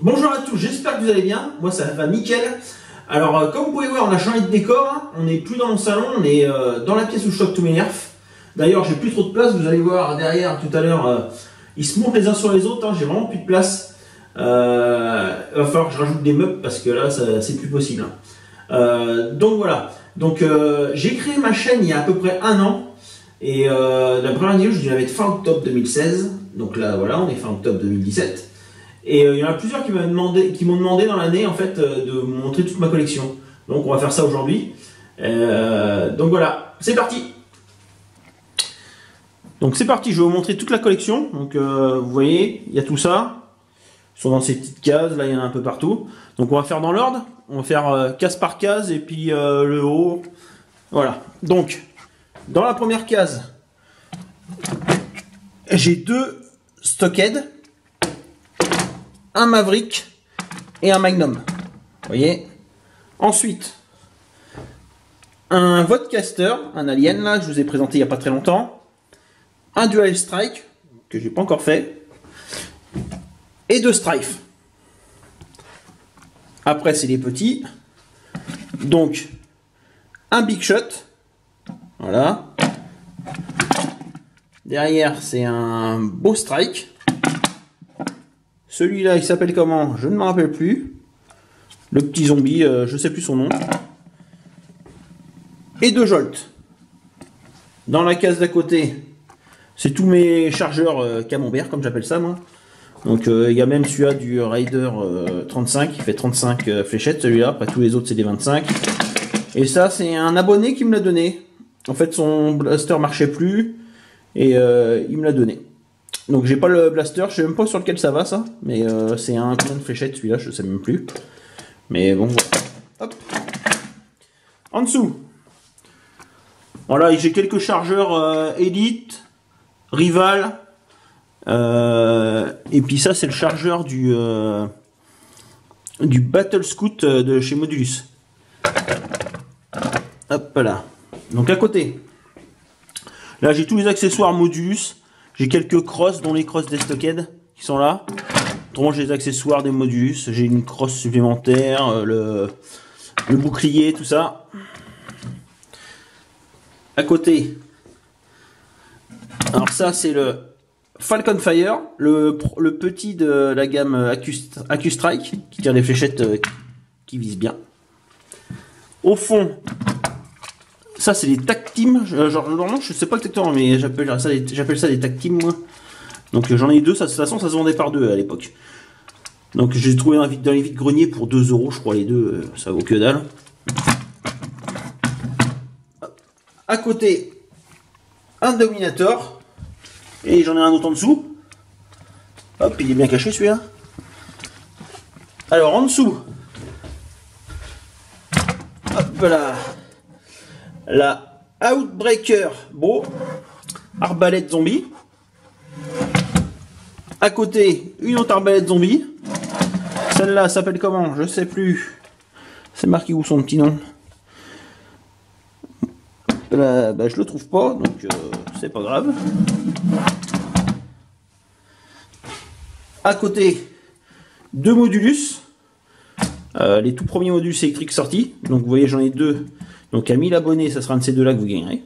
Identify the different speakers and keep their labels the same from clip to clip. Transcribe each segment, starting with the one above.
Speaker 1: Bonjour à tous, j'espère que vous allez bien. Moi ça va nickel. Alors comme vous pouvez voir, on a changé de décor, hein. On n'est plus dans mon salon, on est dans la pièce où je stocke tous mes nerfs. D'ailleurs j'ai plus trop de place, vous allez voir derrière tout à l'heure, ils se montent les uns sur les autres, hein. J'ai vraiment plus de place. Il va falloir que je rajoute des meubles parce que là c'est plus possible, hein. Donc voilà, donc j'ai créé ma chaîne il y a à peu près un an. Et la première vidéo je devais mettre fin octobre 2016. Donc là voilà, on est fin octobre 2017. Et il y en a plusieurs qui m'ont demandé dans l'année en fait de vous montrer toute ma collection. Donc on va faire ça aujourd'hui. Donc voilà, c'est parti. Donc c'est parti, je vais vous montrer toute la collection. Donc vous voyez, il y a tout ça. Ils sont dans ces petites cases, là il y en a un peu partout. Donc on va faire dans l'ordre. On va faire case par case et puis le haut. Voilà. Donc dans la première case, j'ai deux Stockhead, un Maverick et un Magnum. Vous voyez. Ensuite, un Vodcaster, un Alien là, que je vous ai présenté il n'y a pas très longtemps. Un Dual Strike, que j'ai pas encore fait. Et deux Strife. Après, c'est les petits. Donc, un Big Shot. Voilà. Derrière, c'est un beau Strike. Celui-là, il s'appelle comment? Je ne me rappelle plus. Le petit zombie, je ne sais plus son nom. Et deux Jolt. Dans la case d'à côté, c'est tous mes chargeurs camembert, comme j'appelle ça, moi. Donc, il y a même celui-là du Raider 35, qui fait 35 fléchettes, celui-là. Après, tous les autres, c'est des 25. Et ça, c'est un abonné qui me l'a donné. En fait, son blaster marchait plus. Et il me l'a donné. Donc j'ai pas le blaster, je sais même pas sur lequel ça va ça, mais c'est un combien de fléchettes celui-là, je sais même plus. Mais bon, voilà. Hop. En dessous, voilà, j'ai quelques chargeurs Elite, Rival, et puis ça c'est le chargeur du Battle Scout de chez Modulus. Hop là. Donc à côté, là j'ai tous les accessoires Modulus. J'ai quelques crosses, dont les crosses des Stockhead qui sont là. Autrement, j'ai les accessoires des Modulus. J'ai une crosse supplémentaire, le bouclier, tout ça. À côté, alors ça c'est le Falcon Fire, le petit de la gamme AccuStrike, qui tire des fléchettes qui visent bien. Au fond, ça c'est des Tac Team, genre normalement je sais pas exactement, mais j'appelle ça des Tac Team moi. Donc j'en ai deux, ça, de toute façon ça se vendait par deux à l'époque. Donc j'ai trouvé dans les vides-greniers pour 2 € je crois, les deux, ça vaut que dalle. À côté, un Dominator, et j'en ai un autre en dessous. Hop, il est bien caché celui-là. Alors en dessous, hop là. La Outbreaker, beau, arbalète zombie. À côté, une autre arbalète zombie. Celle-là s'appelle comment? Je sais plus. C'est marqué où son petit nom? Là, bah, je le trouve pas, donc c'est pas grave. À côté, deux Modulus. Les tout premiers Modulus électriques sortis. Donc vous voyez, j'en ai deux. Donc à 1000 abonnés, ça sera un de ces deux-là que vous gagnerez.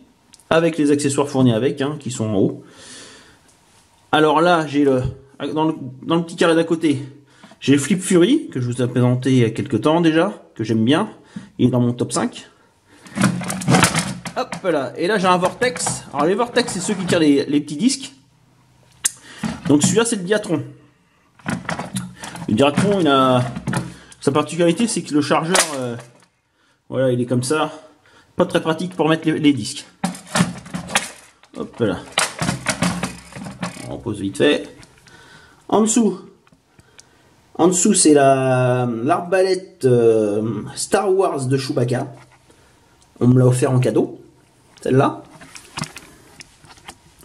Speaker 1: Avec les accessoires fournis avec, hein, qui sont en haut. Alors là, j'ai dans le petit carré d'à côté, j'ai le Flip Fury, que je vous ai présenté il y a quelques temps déjà, que j'aime bien. Il est dans mon top 5. Hop là. Et là, j'ai un Vortex. Alors les Vortex, c'est ceux qui tirent les petits disques. Donc celui-là, c'est le Diatron. Le Diatron, il a... Sa particularité, c'est que le chargeur... voilà, il est comme ça. Pas très pratique pour mettre les disques. Hop là. On repose vite fait. En dessous, c'est l'arbalète Star Wars de Chewbacca. On me l'a offert en cadeau. Celle-là.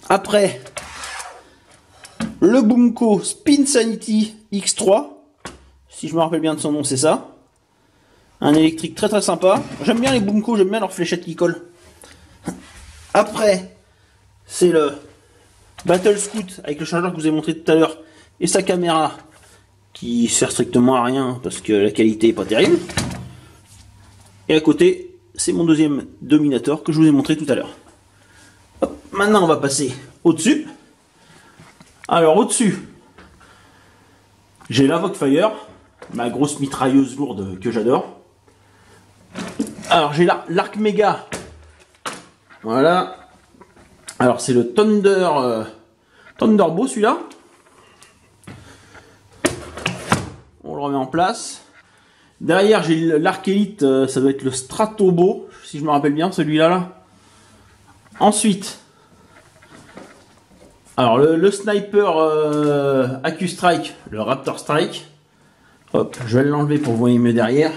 Speaker 1: Après, le Boomco Spin Sanity X3. Si je me rappelle bien de son nom, c'est ça. Un électrique très très sympa. J'aime bien les Boomco, j'aime bien leurs fléchettes qui collent. Après, c'est le Battle Scout avec le chargeur que je vous ai montré tout à l'heure et sa caméra qui sert strictement à rien parce que la qualité est pas terrible. Et à côté, c'est mon deuxième Dominator que je vous ai montré tout à l'heure. Maintenant, on va passer au-dessus. Alors, au-dessus, j'ai la Vogue-Fire, ma grosse mitrailleuse lourde que j'adore. Alors, j'ai l'Arc Méga. Voilà. Alors, c'est le Thunderbolt, celui-là. On le remet en place. Derrière, j'ai l'Arc Elite, ça doit être le Stratobo, si je me rappelle bien, celui-là. Là. Ensuite, alors le Sniper AccuStrike, le Raptor Strike. Hop, je vais l'enlever pour vous voyez mieux derrière.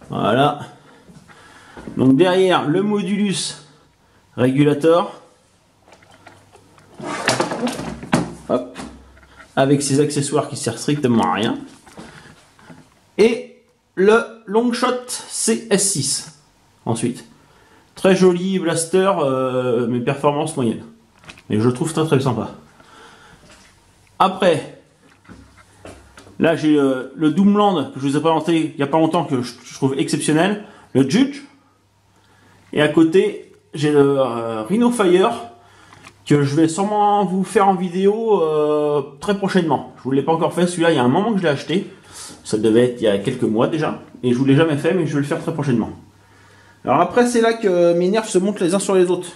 Speaker 1: Voilà. Donc derrière, le Modulus Regulator. Hop. Avec ses accessoires qui servent strictement à rien. Et le Longshot CS6. Ensuite. Très joli blaster, mais performance moyenne. Et je le trouve très très sympa. Après, là j'ai le Doomland que je vous ai présenté il n'y a pas longtemps que je trouve exceptionnel. Le Judge. Et à côté, j'ai le Rhino Fire que je vais sûrement vous faire en vidéo très prochainement. Je ne vous l'ai pas encore fait, celui-là il y a un moment que je l'ai acheté. Ça devait être il y a quelques mois déjà. Et je ne vous l'ai jamais fait, mais je vais le faire très prochainement. Alors après, c'est là que mes nerfs se montent les uns sur les autres.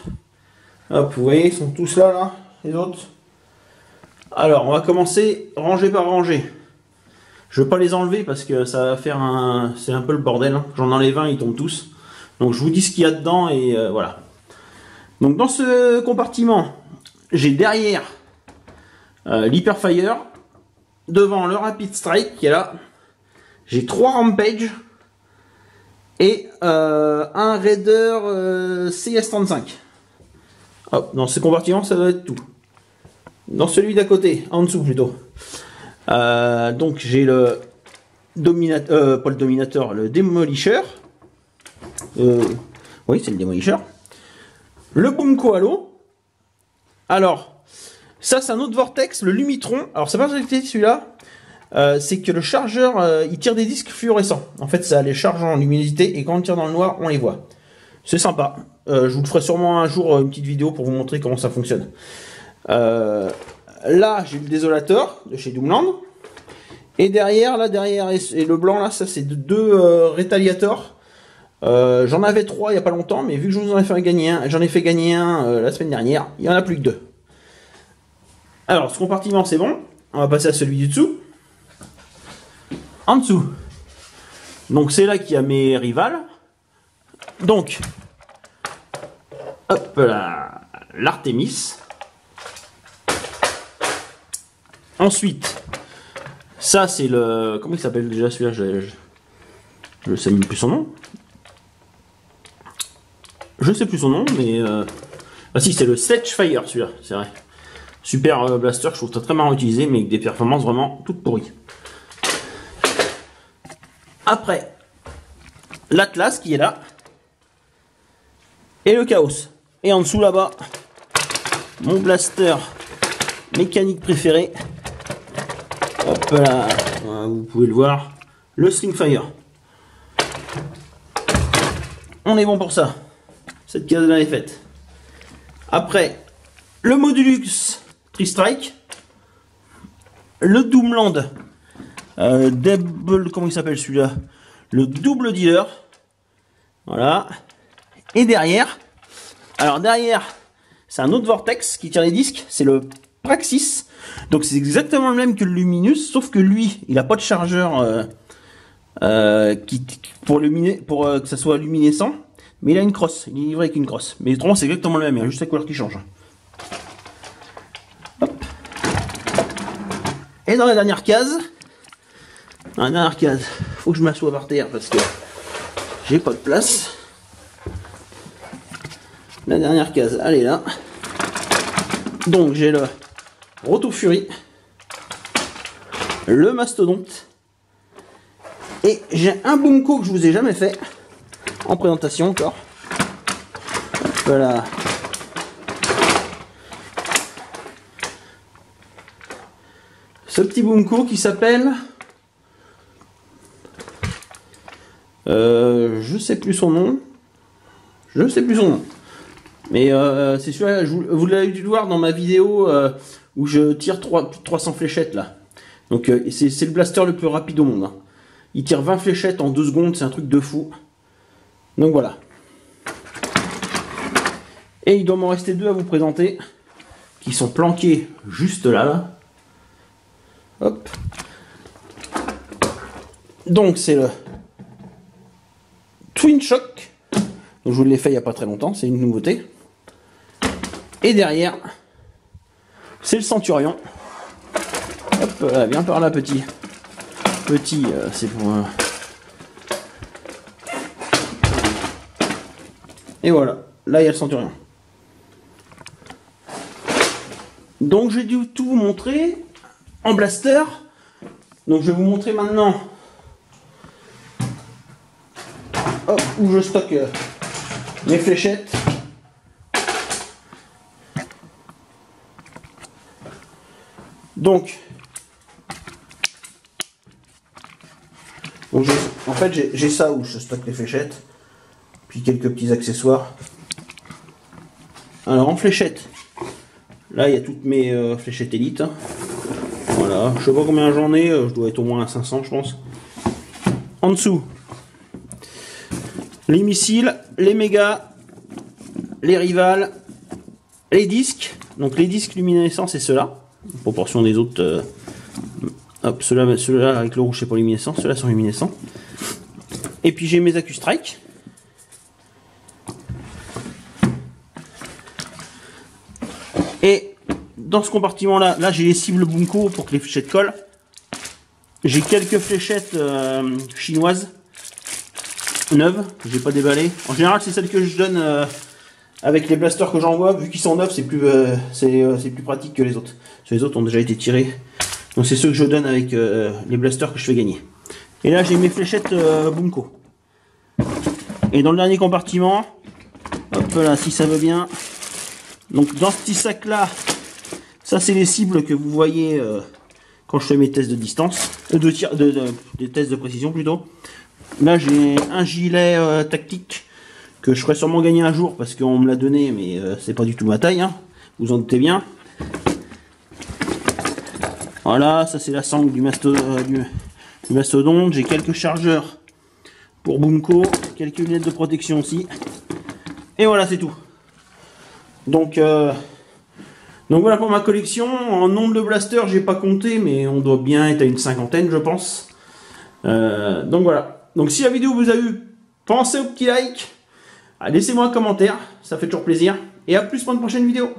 Speaker 1: Hop, vous voyez, ils sont tous là, les autres. Alors, on va commencer rangée par rangée. Je ne veux pas les enlever parce que ça va faire un... C'est un peu le bordel. Hein. J'en enlève un, ils tombent tous. Donc je vous dis ce qu'il y a dedans et voilà. Donc dans ce compartiment, j'ai derrière l'Hyperfire. Devant le Rapid Strike qui est là. J'ai 3 Rampage. Et un Raider CS35. Hop, dans ce compartiment, ça doit être tout. Dans celui d'à côté, en dessous plutôt. Donc j'ai le Dominateur, pas le Dominator, le Demolisher. Oui, c'est le Demolisher. Le Boomco Halo. Alors, ça c'est un autre Vortex, le Lumitron. Alors, c'est pas celui-là. C'est que le chargeur, il tire des disques fluorescents. En fait, ça les charge en luminosité et quand on tire dans le noir, on les voit. C'est sympa. Je vous le ferai sûrement un jour une petite vidéo pour vous montrer comment ça fonctionne. Là, j'ai le Désolateur de chez Doomland. Et derrière, et le blanc là, ça c'est deux Retaliators. J'en avais 3 il n'y a pas longtemps, mais vu que je vous en ai fait gagner un, j'en ai fait gagner un la semaine dernière, il n'y en a plus que 2. Alors, ce compartiment c'est bon. On va passer à celui du dessous. En dessous. Donc c'est là qu'il y a mes rivales. Donc, hop là, l'Artemis. Ensuite, ça c'est le... Comment il s'appelle déjà celui-là? Je sais même plus son nom. Je sais plus son nom, mais... Ah si, c'est le Sledgefire celui-là, c'est vrai. Super blaster, je trouve ça très marrant utilisé, mais avec des performances vraiment toutes pourries. Après, l'Atlas qui est là. Et le Chaos. Et en dessous là-bas, mon blaster mécanique préféré. Hop là, vous pouvez le voir. Le Stringfire. On est bon pour ça. Cette case là est faite. Après, le Modulus Tri-Strike. Le Doomland. Comment il s'appelle celui-là? Le double dealer. Voilà. Et derrière, alors derrière, c'est un autre Vortex qui tire les disques, c'est le Praxis. Donc c'est exactement le même que le Luminous, sauf que lui, il n'a pas de chargeur pour que ça soit luminescent, mais il a une crosse, il est livré avec une crosse. Mais autrement c'est exactement le même, il y a juste la couleur qui change. Hop. Et dans la dernière case, faut que je m'assoie par terre parce que j'ai pas de place. La dernière case, elle est là. Donc j'ai le Retour Fury, le Mastodonte, et j'ai un Boomco que je vous ai jamais fait en présentation encore. Voilà. ce petit Boomco qui s'appelle... je sais plus son nom. Je sais plus son nom. Mais c'est celui-là, vous l'avez dû voir dans ma vidéo où je tire 300 fléchettes là. Donc c'est le blaster le plus rapide au monde. Hein. Il tire 20 fléchettes en 2 secondes, c'est un truc de fou. Donc voilà. Et il doit m'en rester 2 à vous présenter, qui sont planqués juste là. Hop. Donc c'est le Twin Shock. Donc je vous l'ai fait il n'y a pas très longtemps, c'est une nouveauté. Et derrière, c'est le Centurion. Hop, là, viens par là, petit. Petit, c'est pour... Et voilà, là il y a le Centurion. Donc j'ai dû tout vous montrer en blaster. Donc je vais vous montrer maintenant où je stocke mes fléchettes. Donc en fait j'ai ça où je stocke les fléchettes, puis quelques petits accessoires. Alors en fléchettes, là il y a toutes mes fléchettes élites. Voilà, je sais pas combien j'en ai, je dois être au moins à 500 je pense. En dessous, les missiles, les mégas, les rivales, les disques. Donc les disques luminescents c'est ceux-là, en proportion des autres. Hop, ceux-là avec le rouge c'est pas luminescent, ceux-là sont luminescents. Et puis j'ai mes AccuStrike. Et dans ce compartiment là, j'ai les cibles Boomco pour que les fléchettes collent. J'ai quelques fléchettes chinoises neuves que j'ai pas déballées. En général c'est celles que je donne avec les blasters que j'envoie, vu qu'ils sont neufs c'est plus pratique que les autres. Les autres ont déjà été tirés. Donc c'est ceux que je donne avec les blasters que je fais gagner. Et là j'ai mes fléchettes Boomco. Et dans le dernier compartiment, hop là si ça veut bien. Donc dans ce petit sac là, ça c'est les cibles que vous voyez quand je fais mes tests de distance, des tests de précision plutôt. Là j'ai un gilet tactique que je ferai sûrement gagner un jour parce qu'on me l'a donné, mais c'est pas du tout ma taille, hein, vous en doutez bien. Voilà, ça c'est la sangle du mastodonte. J'ai quelques chargeurs pour Boomco, quelques lunettes de protection aussi. Et voilà, c'est tout. Donc voilà pour ma collection. En nombre de blasters, j'ai pas compté, mais on doit bien être à une cinquantaine, je pense. Donc voilà. Donc si la vidéo vous a plu, pensez au petit like. Laissez-moi un commentaire, ça fait toujours plaisir. Et à plus pour une prochaine vidéo.